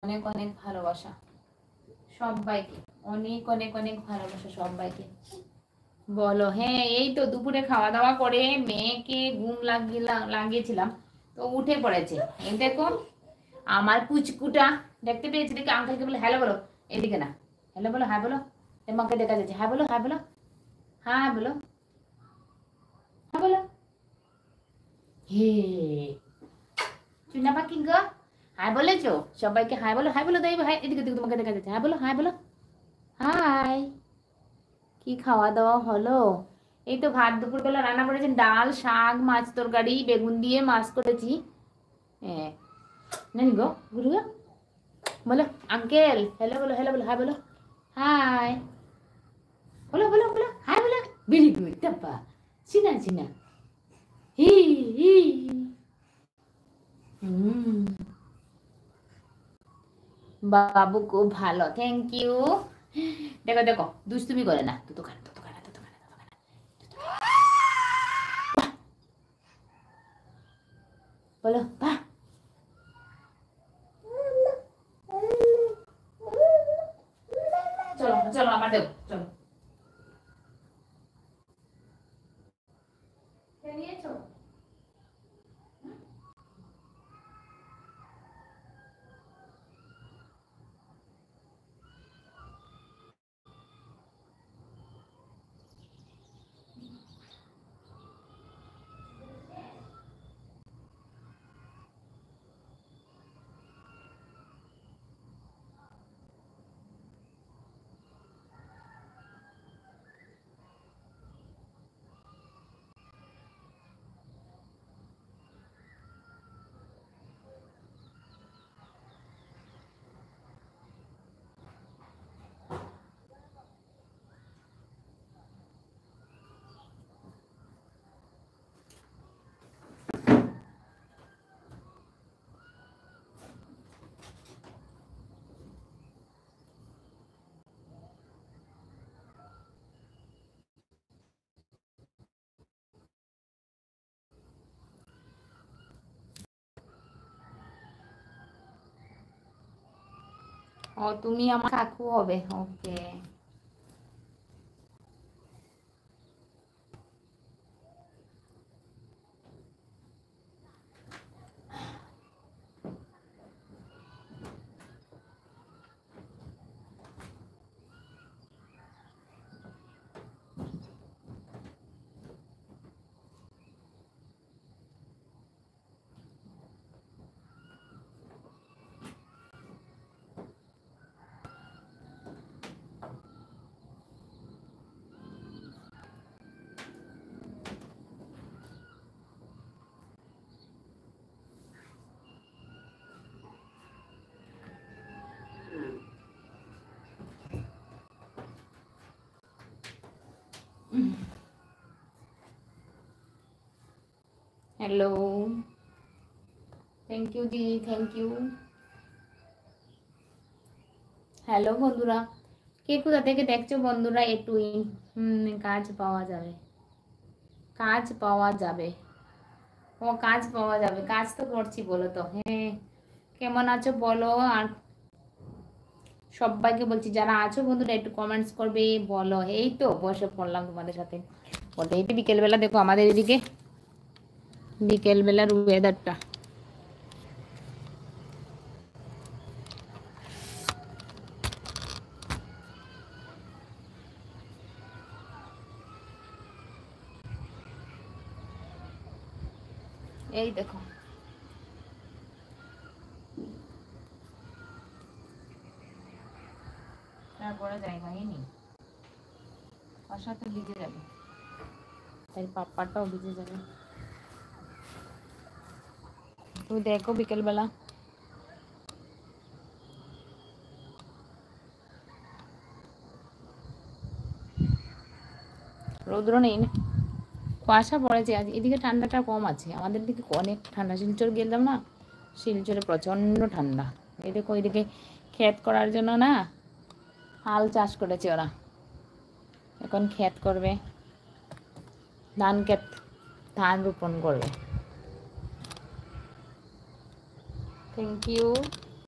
অনেক অনেক ভালোবাসা সবাইকে, অনেক অনেক অনেক ভালোবাসা সবাইকে। বলো। হ্যাঁ, এই তো দুপুরে খাওয়া দাওয়া করে মেয়েকে ঘুম লাগিয়েছিলাম, তো উঠে পড়েছে। এই দেখো আমার পুচকুটা, দেখতে পেয়েছি দেখে আঙ্কেলকে বলে হ্যালো বলো। এদিকে না, হ্যালো বলো, হ্যাঁ বলো। মাকে দেখা যাচ্ছে, হ্যাঁ বলো, হ্যাঁ বলো, হ্যাঁ বলো, হ্যাঁ বলো। হে চুনা পাখি গো, হাই বলেছো সবাইকে? হাই বলো, হাই বলো। তাই হাই, এদিকে দিকে তোমাকে দেখা যাচ্ছে, হ্যাঁ বলো, হ্যাঁ বলো, হাই। কি খাওয়া দাওয়া হলো? এই তো ভাত দুপুরবেলা রান্না করেছি, ডাল, শাক, মাছ তরকারি, বেগুন দিয়ে মাছ করেছি। হ্যাঁ, নানি গো গুরু গো, বলো আঙ্কেল, হ্যালো বলো, হ্যালো বলো, হাই বলো, হাই বলো, বলো বলো, হাই বলো। ভেরি গুড টাপ্পা, চিনা চিনা। হি হি। হুম, বাবু খুব ভালো, থ্যাংক ইউ। দেখো দেখো, দুষ্টুমি করে না, তুতো খানা, তুতো খানা, তুতো খানা, তুতো খানা। বলো বাহ। চলো চলো, আমার দেবো, চলো। নিয়েছো? ও তুমি আমার কাকু হবে, okay. Hello, thank you ji, thank you. Hello বন্ধুরা, কে কোথা থেকে দেখছো বন্ধুরা? একটু কাজ পাওয়া যাবে, কাজ পাওয়া যাবে, ও কাজ পাওয়া যাবে, কাজ তো করছি বলো তো। হ্যাঁ, কেমন আছো বলো। আর সবাইকে বলছি যারা আছো বন্ধুরা একটু কমেন্টস করবে, বলো। এই তো বসে পড়লাম তোমাদের সাথে বলতে। এই তো বিকেলবেলা দেখো আমাদের এদিকে বিকেলবেলার ওয়েদারটা। এই দেখো, তারপরে জায়গায় নেই, বর্ষাতে ভিজে যাবে, তাই পাপ্পাটাও ভিজে যাবে। তুমি দেখো বিকেলবেলা রৌদ্র নেই না, কুয়াশা পড়েছে আজ। এদিকে ঠান্ডাটা কম আছে, আমাদের দিকে অনেক ঠান্ডা। শিলচর গেলাম না, শিলচরে প্রচণ্ড ঠান্ডা। এই দেখো এদিকে ক্ষেত করার জন্য না হাল চাষ করেছে ওরা, এখন ক্ষেত করবে, ধান ক্ষেত, ধান রোপণ করবে। Thank you.